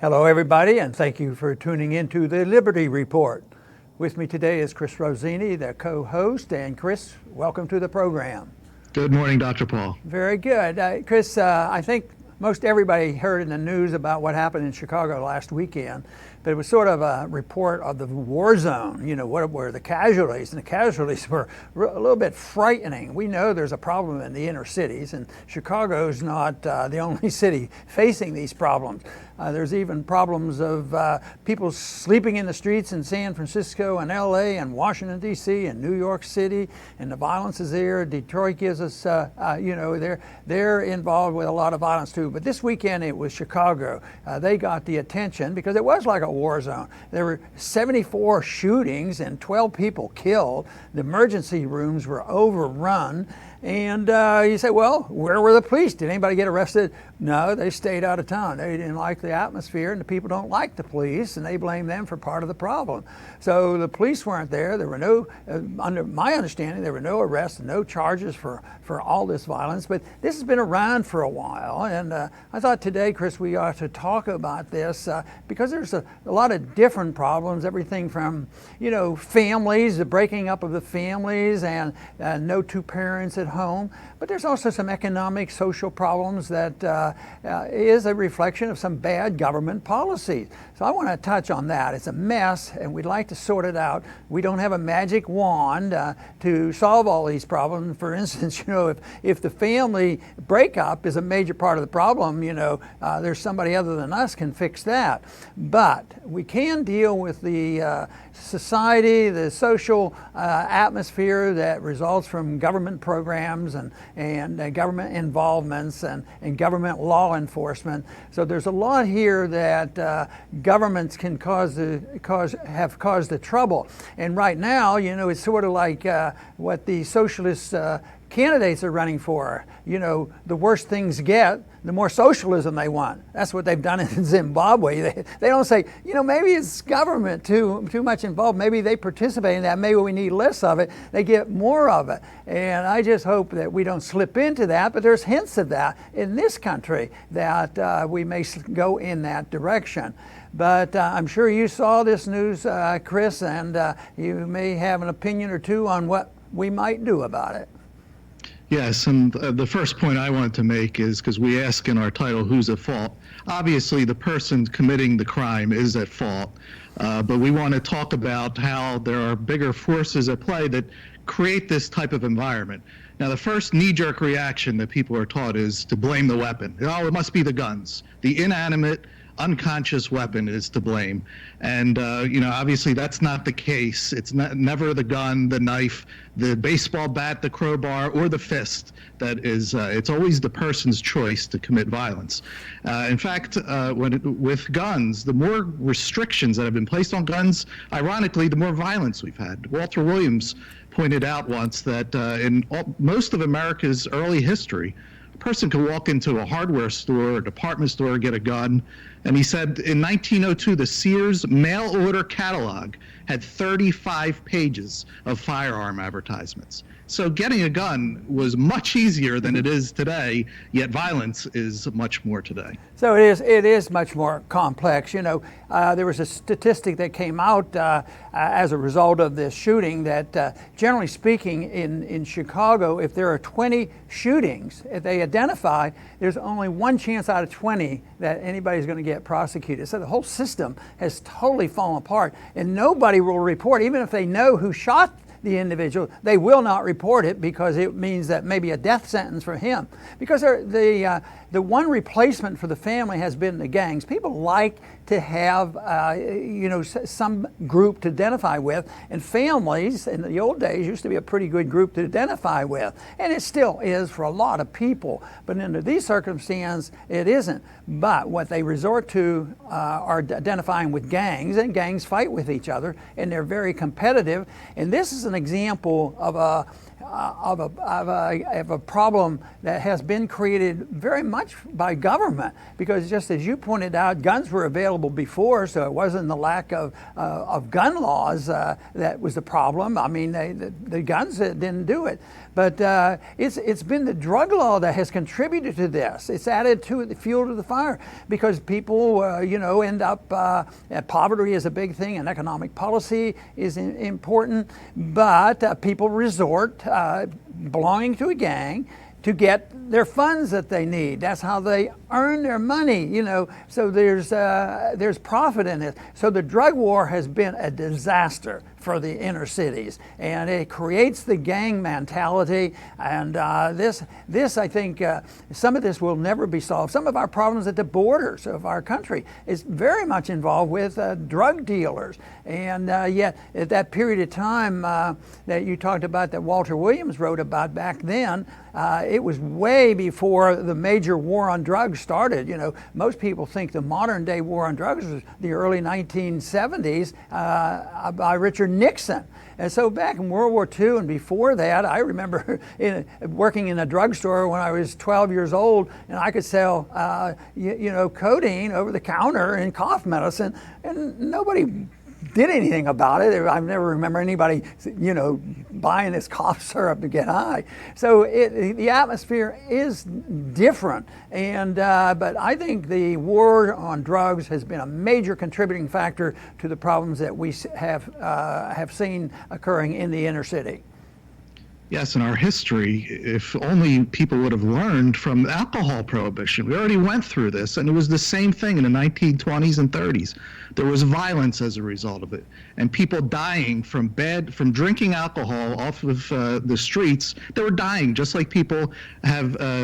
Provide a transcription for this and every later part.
Hello, everybody, and thank you for tuning in to the Liberty Report. With me today is Chris Rossini, the co-host. And Chris, welcome to the program. Good morning, Dr. Paul. Very good. Chris, I think most everybody heard in the news about what happened in Chicago last weekend, but it was sort of a report of the war zone, what were the casualties, and the casualties were a little bit frightening. We know there's a problem in the inner cities, and Chicago's not the only city facing these problems. There's even problems of people sleeping in the streets in San Francisco and LA and Washington, D.C. and New York City, and the violence is there. Detroit gives us, they're involved with a lot of violence too. But this weekend it was Chicago. They got the attention because it was like a war zone. There were 74 shootings and 12 people killed. The emergency rooms were overrun. And you say, well, where were the police? Did anybody get arrested? No, they stayed out of town. They didn't like the atmosphere, and the people don't like the police, and they blame them for part of the problem. So the police weren't there. There were no, under my understanding, there were no arrests and no charges for all this violence. But this has been around for a while, and I thought today, Chris, we ought to talk about this because there's a lot of different problems, everything from, families, the breaking up of the families, and no two parents at home. But there's also some economic, social problems that is a reflection of some bad government policies. So I want to touch on that. It's a mess, and we'd like to sort it out. We don't have a magic wand to solve all these problems. For instance, if the family breakup is a major part of the problem, there's somebody other than us can fix that. But we can deal with the society, the social atmosphere that results from government programs and government involvements and government law enforcement. So there's a lot here that governments can have caused the trouble. And right now, it's sort of like what the socialist candidates are running for. The worse things get, the more socialism they want. That's what they've done in Zimbabwe. They don't say, maybe it's government too much involved. Maybe they participate in that. Maybe we need less of it. They get more of it. And I just hope that we don't slip into that. But there's hints of that in this country that we may go in that direction. But I'm sure you saw this news, Chris, and you may have an opinion or two on what we might do about it. Yes, and the first point I wanted to make is because we ask in our title, who's at fault? Obviously, the person committing the crime is at fault, but we want to talk about how there are bigger forces at play that create this type of environment. Now, the first knee-jerk reaction that people are taught is to blame the weapon. Oh, it must be the guns. The inanimate, unconscious weapon is to blame. And, obviously that's not the case. It's never the gun, the knife, the baseball bat, the crowbar, or the fist that is, it's always the person's choice to commit violence. In fact, with guns, the more restrictions that have been placed on guns, ironically, the more violence we've had. Walter Williams pointed out once that in most of America's early history, a person could walk into a hardware store or department store, get a gun, and he said in 1902, the Sears mail order catalog had 35 pages of firearm advertisements. So getting a gun was much easier than it is today, yet violence is much more today. So it is much more complex. There was a statistic that came out as a result of this shooting that generally speaking in Chicago, if there are 20 shootings, if they identify, there's only one chance out of 20 that anybody's going to get prosecuted. So the whole system has totally fallen apart, and nobody will report, even if they know who shot the individual, they will not report it because it means that maybe a death sentence for him. Because the one replacement for the family has been the gangs. People like to have some group to identify with, and families in the old days used to be a pretty good group to identify with, and it still is for a lot of people. But under these circumstances, it isn't. But what they resort to are identifying with gangs, and gangs fight with each other, and they're very competitive. And this is an example of of a problem that has been created very much by government, because just as you pointed out, guns were available before, so it wasn't the lack of gun laws that was the problem. I mean, the guns didn't do it. But it's been the drug law that has contributed to this. It's added to the fuel to the fire, because people, end up, poverty is a big thing, and economic policy is important, but people resort, belonging to a gang, to get their funds that they need. That's how they earn their money, so there's profit in it. So the drug war has been a disaster for the inner cities, and it creates the gang mentality, and this I think some of this will never be solved. Some of our problems at the borders of our country is very much involved with drug dealers, and yet at that period of time that you talked about, that Walter Williams wrote about back then, it was way before the major war on drugs started. Most people think the modern day war on drugs was the early 1970s by Richard Nixon. And so back in World War II and before that, I remember working in a drugstore when I was 12 years old, and I could sell, codeine over the counter and cough medicine, and nobody did anything about it. I never remember anybody, buying this cough syrup to get high. So the atmosphere is different, and but I think the war on drugs has been a major contributing factor to the problems that we have seen occurring in the inner city. Yes, in our history, if only people would have learned from alcohol prohibition. We already went through this, and it was the same thing in the 1920s and 30s. There was violence as a result of it, and people dying from drinking alcohol off of the streets. They were dying just like people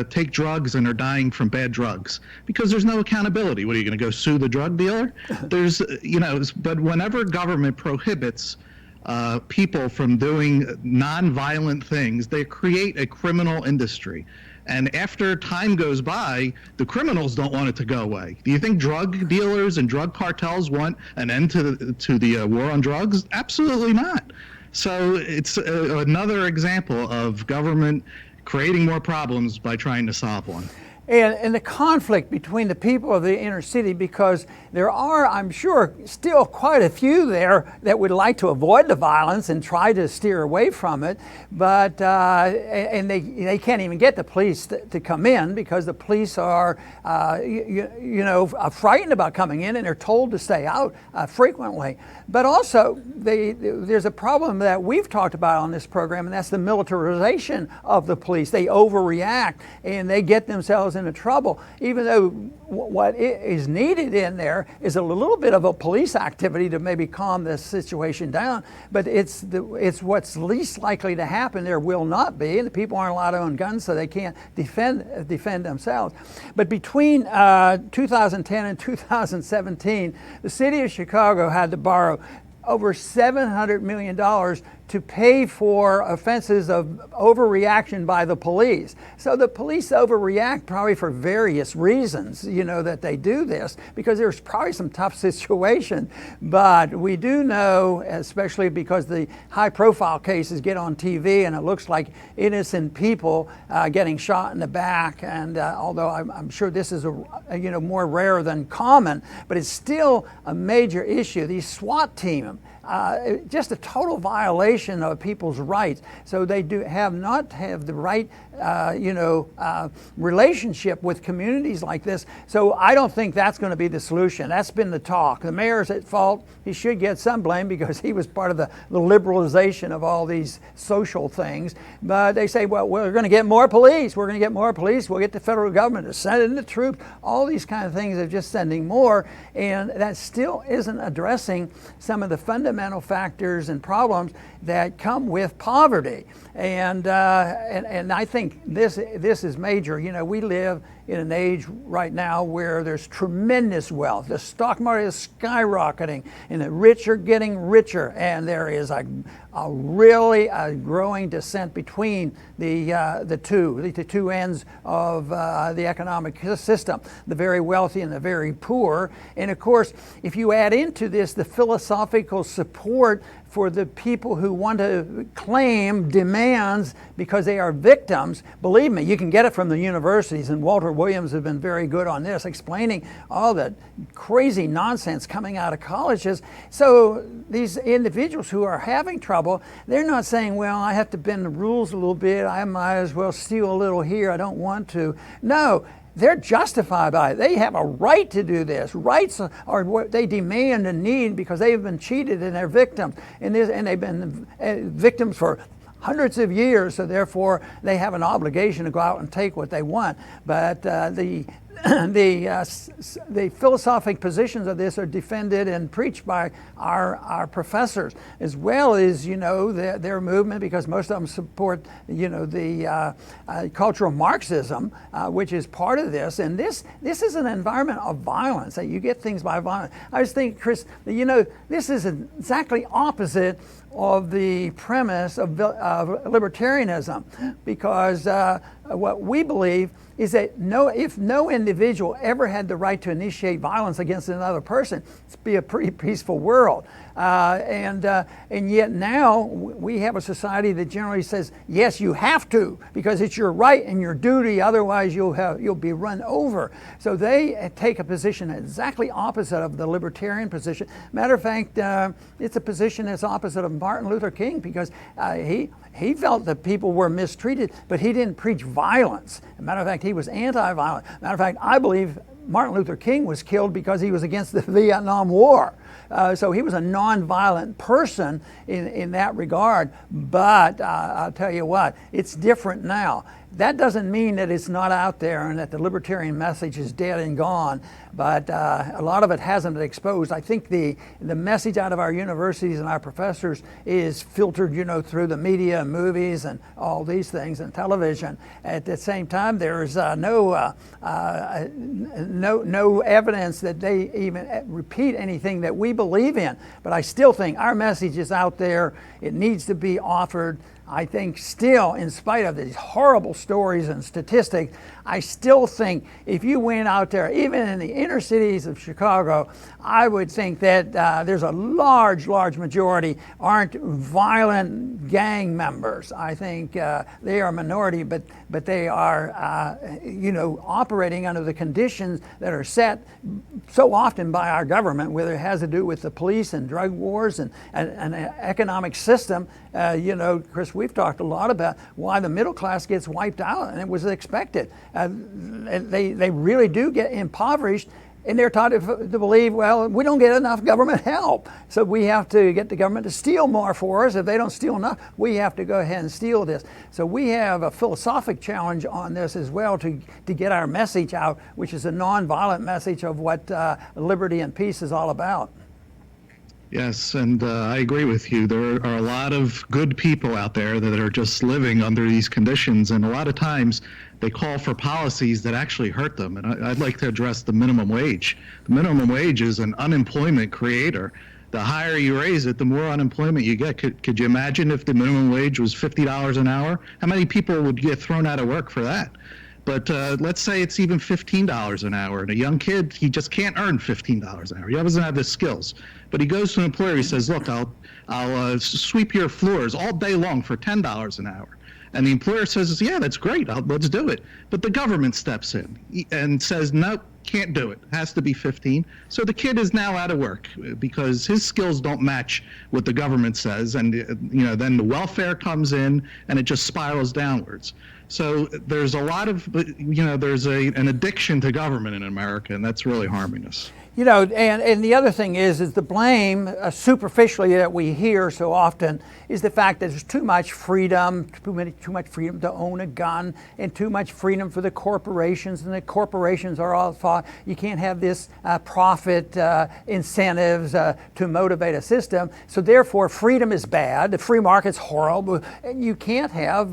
take drugs and are dying from bad drugs, because there's no accountability. What, are you going to go sue the drug dealer? But whenever government prohibits people from doing non-violent things, they create a criminal industry. And after time goes by, the criminals don't want it to go away. Do you think drug dealers and drug cartels want an end to the war on drugs? Absolutely not. So it's another example of government creating more problems by trying to solve one. And the conflict between the people of the inner city, because there are, I'm sure, still quite a few there that would like to avoid the violence and try to steer away from it, but and they can't even get the police to come in, because the police are frightened about coming in, and they're told to stay out frequently. But also there's a problem that we've talked about on this program, and that's the militarization of the police. They overreact and they get themselves into trouble, even though what is needed in there is a little bit of a police activity to maybe calm this situation down. But it's what's least likely to happen. There will not be, and the people aren't allowed to own guns, so they can't defend themselves. But between 2010 and 2017, the city of Chicago had to borrow over $700 million to pay for offenses of overreaction by the police. So the police overreact probably for various reasons, that they do this, because there's probably some tough situations. But we do know, especially because the high profile cases get on TV and it looks like innocent people getting shot in the back, and although I'm sure this is more rare than common, but it's still a major issue. These SWAT teams, just a total violation of people's rights. So they not have the right, relationship with communities like this. So I don't think that's going to be the solution. That's been the talk. The mayor's at fault. He should get some blame, because he was part of the liberalization of all these social things. But they say, well, we're going to get more police. We're going to get more police. We'll get the federal government to send in the troops. All these kind of things are just sending more. And that still isn't addressing some of the fundamental factors and problems that come with poverty. And I think this is major. We live in an age right now where there's tremendous wealth. The stock market is skyrocketing, and the rich are getting richer, and there is a really growing descent between the two ends of the economic system, the very wealthy and the very poor. And of course, if you add into this the philosophical support for the people who want to claim demands because they are victims. Believe me, you can get it from the universities, and Walter Williams has been very good on this, explaining all the crazy nonsense coming out of colleges. So these individuals who are having trouble, they're not saying, well, I have to bend the rules a little bit, I might as well steal a little here, I don't want to. No, they're justified by it. They have a right to do this. Rights are what they demand and need because they've been cheated and they're victims. And they've been victims for hundreds of years, so therefore they have an obligation to go out and take what they want. But the philosophic positions of this are defended and preached by our professors, as well as their movement, because most of them support the cultural Marxism, which is part of this. And this is an environment of violence. That you get things by violence. I was thinking, Chris, this is exactly opposite of the premise of libertarianism, because what we believe is that if no individual ever had the right to initiate violence against another person, it'd be a pretty peaceful world. And yet now we have a society that generally says, yes, you have to, because it's your right and your duty, otherwise you'll be run over. So they take a position exactly opposite of the libertarian position. Matter of fact, it's a position that's opposite of Martin Luther King, because he felt that people were mistreated, but he didn't preach violence. As a matter of fact, he was anti-violent. Matter of fact, I believe Martin Luther King was killed because he was against the Vietnam War. So he was a non-violent person in that regard. But I'll tell you what, it's different now. That doesn't mean that it's not out there and that the libertarian message is dead and gone, but a lot of it hasn't been exposed. I think the message out of our universities and our professors is filtered, through the media and movies and all these things and television. At the same time, there's no evidence that they even repeat anything that we believe in. But I still think our message is out there. It needs to be offered. I think still, in spite of these horrible stories and statistics, I still think if you went out there, even in the inner cities of Chicago, I would think that there's a large majority aren't violent gang members. I think they are a minority, but they are, operating under the conditions that are set so often by our government, whether it has to do with the police and drug wars and an economic system. Chris, we've talked a lot about why the middle class gets wiped out, and it was expected. They really do get impoverished, and they're taught to believe, well, we don't get enough government help, so we have to get the government to steal more for us. If they don't steal enough, we have to go ahead and steal this. So we have a philosophic challenge on this as well to get our message out, which is a nonviolent message of what liberty and peace is all about. Yes, and I agree with you. There are a lot of good people out there that are just living under these conditions, and a lot of times they call for policies that actually hurt them. And I'd like to address the minimum wage. The minimum wage is an unemployment creator. The higher you raise it, the more unemployment you get. Could you imagine if the minimum wage was $50 an hour? How many people would get thrown out of work for that? But let's say it's even $15 an hour, and a young kid, he just can't earn $15 an hour. He doesn't have the skills. But he goes to an employer, he says, look, I'll sweep your floors all day long for $10 an hour. And the employer says, yeah, that's great, let's do it. But the government steps in and says, nope, can't do it. Has to be 15. So the kid is now out of work because his skills don't match what the government says. And then the welfare comes in and it just spirals downwards. So there's a lot of, there's an addiction to government in America, and that's really harming us. And the other thing is the blame superficially that we hear so often is the fact that there's too much freedom, too much freedom to own a gun, and too much freedom for the corporations, and the corporations are all thought you can't have this profit incentives to motivate a system. So therefore, freedom is bad. The free market's horrible. And you can't have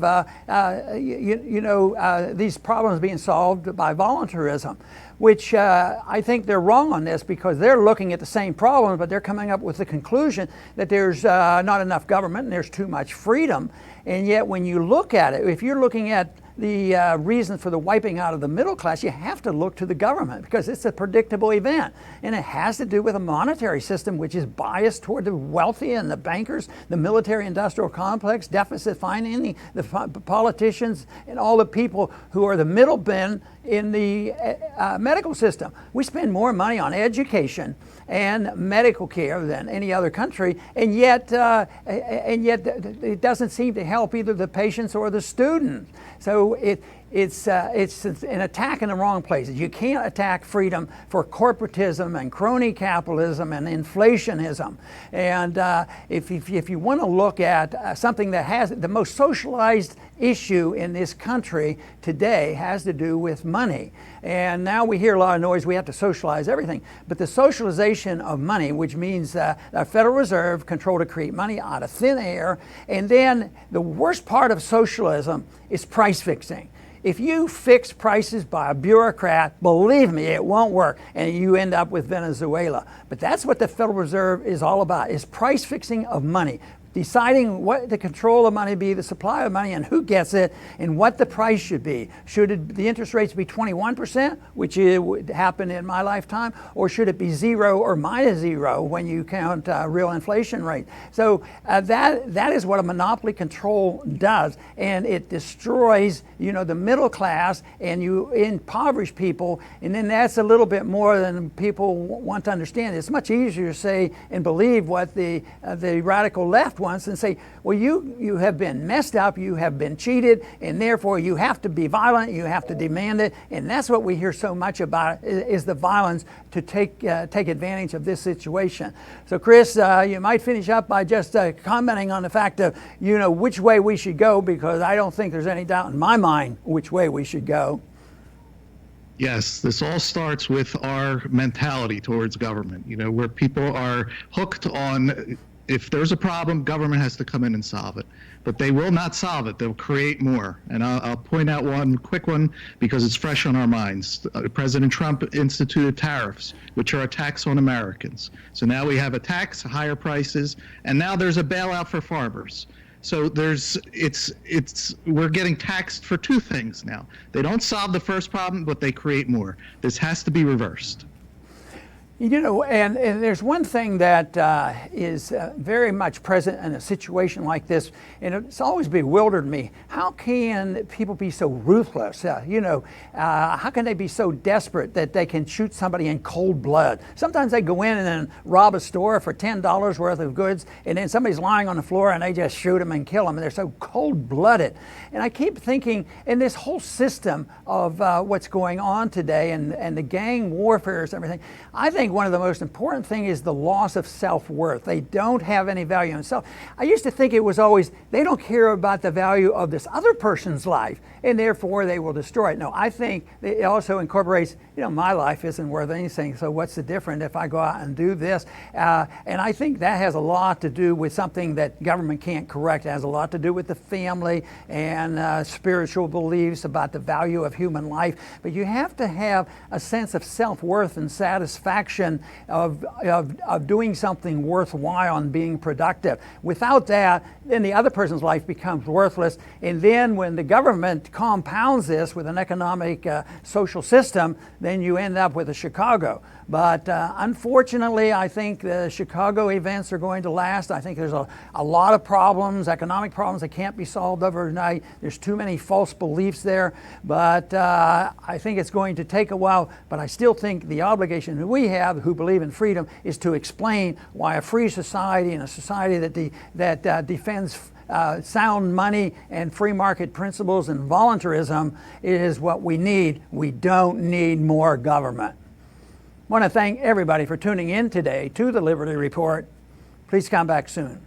these problems being solved by voluntarism, which I think they're wrong on this, because they're looking at the same problem, but they're coming up with the conclusion that there's not enough government and there's too much freedom. And yet when you look at it, if you're looking at the reason for the wiping out of the middle class, you have to look to the government because it's a predictable event. And it has to do with a monetary system which is biased toward the wealthy and the bankers, the military-industrial complex, deficit financing, the politicians, and all the people who are the middlemen in the medical system. We spend more money on education and medical care than any other country, and yet it doesn't seem to help either the patients or the students. So it's an attack in the wrong places. You can't attack freedom for corporatism and crony capitalism and inflationism. And if you want to look at something that has the most socialized issue in this country today has to do with money. And now we hear a lot of noise, we have to socialize everything. But the socialization of money, which means the Federal Reserve control to create money out of thin air, and then the worst part of socialism is price fixing. If you fix prices by a bureaucrat, believe me, it won't work, and you end up with Venezuela. But that's what the Federal Reserve is all about, is price fixing of money. Deciding what the control of money be, the supply of money, and who gets it, and what the price should be. Should the interest rates be 21%, which it would happen in my lifetime, or should it be 0 or -0 when you count real inflation rate? So that is what a monopoly control does, and it destroys, the middle class, and you impoverish people, and then that's a little bit more than people want to understand. It's much easier to say and believe what the radical left once and say, well, you have been messed up, you have been cheated, and therefore you have to be violent, you have to demand it. And that's what we hear so much about, is the violence to take advantage of this situation. So Chris, you might finish up by just commenting on the fact of, which way we should go, because I don't think there's any doubt in my mind which way we should go. Yes, this all starts with our mentality towards government, where people are hooked on, if there's a problem, government has to come in and solve it. But they will not solve it. They'll create more. And I'll point out one quick one because it's fresh on our minds. President Trump instituted tariffs, which are a tax on Americans. So now we have a tax, higher prices, and now there's a bailout for farmers. So we're getting taxed for two things now. They don't solve the first problem, but they create more. This has to be reversed. And there's one thing that is very much present in a situation like this, and it's always bewildered me. How can people be so ruthless? How can they be so desperate that they can shoot somebody in cold blood? Sometimes they go in and then rob a store for $10 worth of goods, and then somebody's lying on the floor and they just shoot them and kill them, and they're so cold-blooded. And I keep thinking, in this whole system of what's going on today and the gang warfare and everything, I think one of the most important things is the loss of self-worth. They don't have any value in self. I used to think it was always, they don't care about the value of this other person's life, and therefore they will destroy it. No, I think it also incorporates, my life isn't worth anything, so what's the difference if I go out and do this? And I think that has a lot to do with something that government can't correct. It has a lot to do with the family and spiritual beliefs about the value of human life. But you have to have a sense of self-worth and satisfaction of doing something worthwhile and being productive. Without that, then the other person's life becomes worthless. And then when the government compounds this with an economic social system, then you end up with a Chicago. But unfortunately, I think the Chicago events are going to last. I think there's a lot of problems, economic problems that can't be solved overnight. There's too many false beliefs there. But I think it's going to take a while. But I still think the obligation that we have, who believe in freedom, is to explain why a free society and a society that defends sound money and free market principles and voluntarism is what we need. We don't need more government. I want to thank everybody for tuning in today to the Liberty Report. Please come back soon.